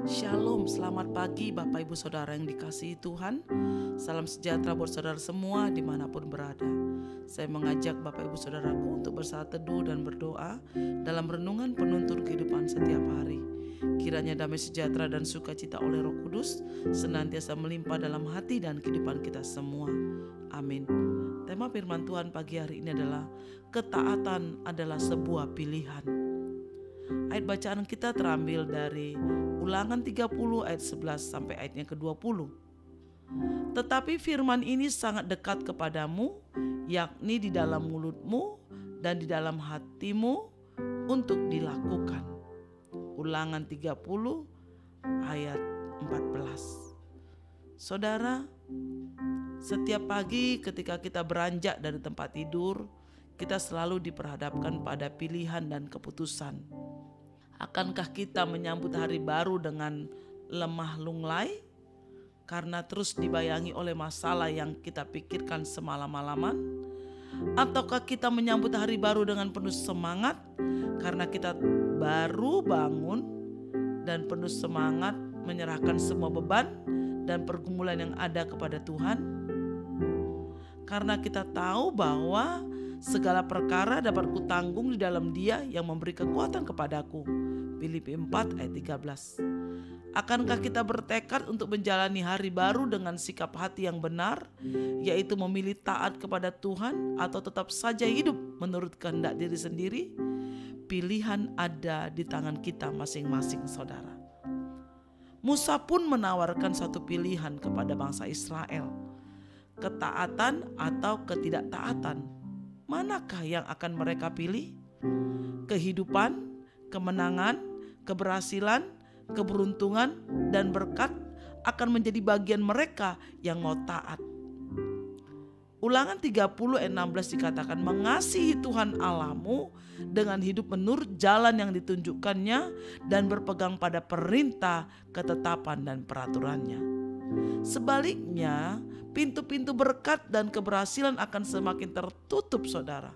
Shalom, selamat pagi Bapak Ibu Saudara yang dikasihi Tuhan. Salam sejahtera buat saudara semua dimanapun berada. Saya mengajak Bapak Ibu Saudaraku untuk bersaat teduh dan berdoa dalam renungan penuntun kehidupan setiap hari. Kiranya damai sejahtera dan sukacita oleh Roh Kudus senantiasa melimpah dalam hati dan kehidupan kita semua. Amin. Tema firman Tuhan pagi hari ini adalah ketaatan adalah sebuah pilihan. Ayat bacaan kita terambil dari Ulangan 30 ayat 11 sampai ayatnya ke-20. Tetapi firman ini sangat dekat kepadamu, yakni di dalam mulutmu dan di dalam hatimu untuk dilakukan. Ulangan 30 ayat 14. Saudara, setiap pagi ketika kita beranjak dari tempat tidur, kita selalu diperhadapkan pada pilihan dan keputusan. Akankah kita menyambut hari baru dengan lemah lunglai karena terus dibayangi oleh masalah yang kita pikirkan semalam-malaman? Ataukah kita menyambut hari baru dengan penuh semangat karena kita baru bangun dan penuh semangat menyerahkan semua beban dan pergumulan yang ada kepada Tuhan? Karena kita tahu bahwa segala perkara dapat kutanggung di dalam Dia yang memberi kekuatan kepadaku. Filipi 4 ayat 13. Akankah kita bertekad untuk menjalani hari baru dengan sikap hati yang benar, yaitu memilih taat kepada Tuhan atau tetap saja hidup menurut kehendak diri sendiri? Pilihan ada di tangan kita masing-masing, saudara. Musa pun menawarkan satu pilihan kepada bangsa Israel. Ketaatan atau ketidaktaatan, manakah yang akan mereka pilih? Kehidupan, kemenangan, keberhasilan, keberuntungan, dan berkat akan menjadi bagian mereka yang mau taat. Ulangan 30 ayat 16 dikatakan, mengasihi Tuhan Allahmu dengan hidup menurut jalan yang ditunjukkannya dan berpegang pada perintah, ketetapan, dan peraturannya. Sebaliknya, pintu-pintu berkat dan keberhasilan akan semakin tertutup, saudara,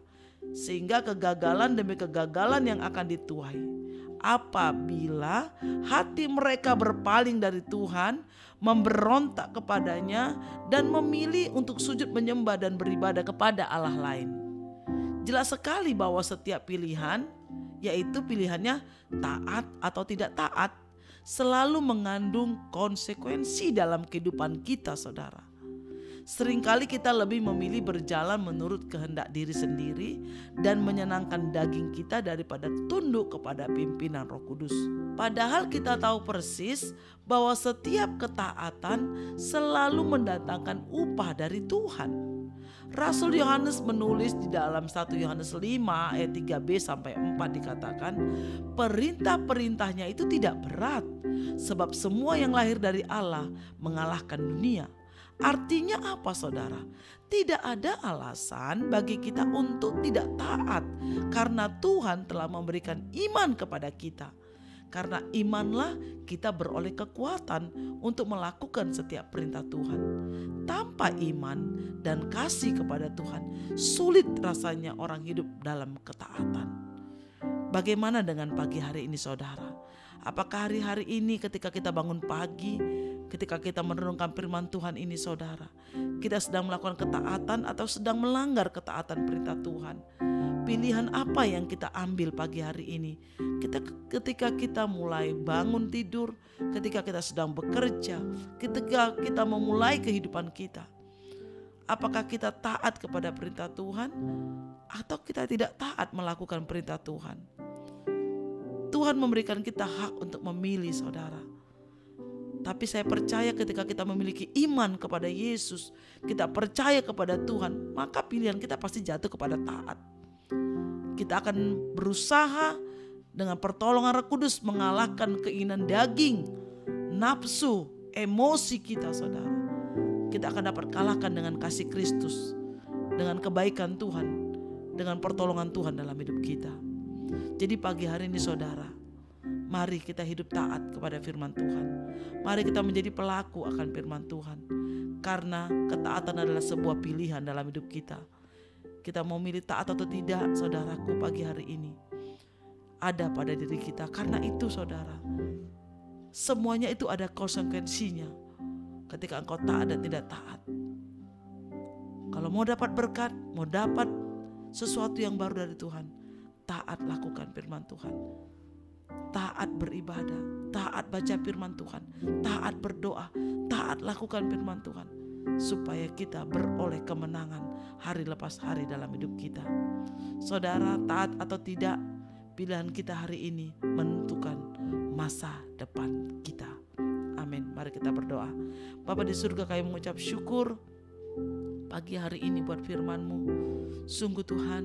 sehingga kegagalan demi kegagalan yang akan dituai apabila hati mereka berpaling dari Tuhan, memberontak kepadanya, dan memilih untuk sujud menyembah dan beribadah kepada Allah lain. Jelas sekali bahwa setiap pilihan, yaitu pilihannya taat atau tidak taat, selalu mengandung konsekuensi dalam kehidupan kita, saudara. Seringkali kita lebih memilih berjalan menurut kehendak diri sendiri dan menyenangkan daging kita daripada tunduk kepada pimpinan Roh Kudus. Padahal kita tahu persis bahwa setiap ketaatan selalu mendatangkan upah dari Tuhan. Rasul Yohanes menulis di dalam 1 Yohanes 5 ayat 3b sampai 4 dikatakan, perintah-perintahnya itu tidak berat, sebab semua yang lahir dari Allah mengalahkan dunia. Artinya apa, saudara? Tidak ada alasan bagi kita untuk tidak taat karena Tuhan telah memberikan iman kepada kita. Karena imanlah kita beroleh kekuatan untuk melakukan setiap perintah Tuhan. Tanpa iman dan kasih kepada Tuhan, sulit rasanya orang hidup dalam ketaatan. Bagaimana dengan pagi hari ini, saudara? Apakah hari-hari ini ketika kita bangun pagi, ketika kita merenungkan firman Tuhan ini, saudara, kita sedang melakukan ketaatan atau sedang melanggar ketaatan perintah Tuhan? Pilihan apa yang kita ambil pagi hari ini? Ketika kita mulai bangun tidur, ketika kita sedang bekerja, ketika kita memulai kehidupan kita. Apakah kita taat kepada perintah Tuhan atau kita tidak taat melakukan perintah Tuhan? Tuhan memberikan kita hak untuk memilih, saudara. Tapi saya percaya ketika kita memiliki iman kepada Yesus, kita percaya kepada Tuhan, maka pilihan kita pasti jatuh kepada taat. Kita akan berusaha dengan pertolongan Roh Kudus mengalahkan keinginan daging, nafsu, emosi kita, saudara. Kita akan dapat kalahkan dengan kasih Kristus, dengan kebaikan Tuhan, dengan pertolongan Tuhan dalam hidup kita. Jadi pagi hari ini, saudara, mari kita hidup taat kepada firman Tuhan. Mari kita menjadi pelaku akan firman Tuhan. Karena ketaatan adalah sebuah pilihan dalam hidup kita. Kita mau milih taat atau tidak, saudaraku, pagi hari ini ada pada diri kita. Karena itu, saudara, Semuanya itu ada konsekuensinya ketika engkau taat dan tidak taat. Kalau mau dapat berkat, mau dapat sesuatu yang baru dari Tuhan, taat lakukan firman Tuhan. Taat beribadah, taat baca firman Tuhan, taat berdoa, taat lakukan firman Tuhan, supaya kita beroleh kemenangan hari lepas hari dalam hidup kita. Saudara, taat atau tidak, pilihan kita hari ini menentukan masa depan kita. Amin. Mari kita berdoa. Bapa di surga, kami mengucap syukur pagi hari ini buat firman-Mu. Sungguh Tuhan,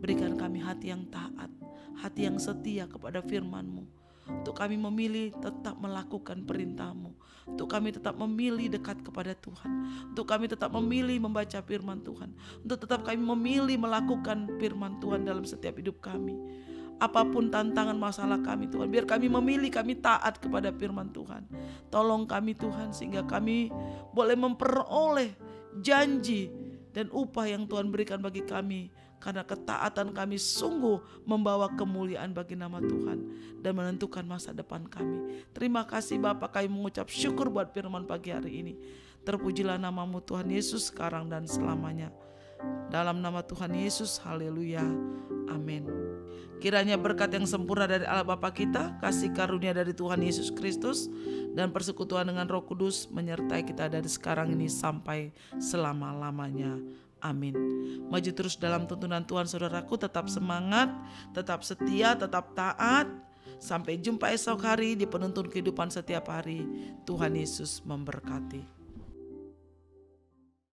berikan kami hati yang taat, hati yang setia kepada firman-Mu. Untuk kami memilih tetap melakukan perintah-Mu. Untuk kami tetap memilih dekat kepada Tuhan. Untuk kami tetap memilih membaca firman Tuhan. Untuk tetap kami memilih melakukan firman Tuhan dalam setiap hidup kami. Apapun tantangan masalah kami Tuhan, biar kami memilih, kami taat kepada firman Tuhan. Tolong kami Tuhan, sehingga kami boleh memperoleh janji dan upah yang Tuhan berikan bagi kami. Karena ketaatan kami sungguh membawa kemuliaan bagi nama Tuhan dan menentukan masa depan kami. Terima kasih Bapa, kami mengucap syukur buat firman pagi hari ini. Terpujilah nama-Mu Tuhan Yesus sekarang dan selamanya. Dalam nama Tuhan Yesus, haleluya, amin. Kiranya berkat yang sempurna dari Allah Bapa kita, kasih karunia dari Tuhan Yesus Kristus, dan persekutuan dengan Roh Kudus menyertai kita dari sekarang ini sampai selama-lamanya. Amin. Maju terus dalam tuntunan Tuhan saudaraku, tetap semangat, tetap setia, tetap taat. Sampai jumpa esok hari di penuntun kehidupan setiap hari. Tuhan Yesus memberkati.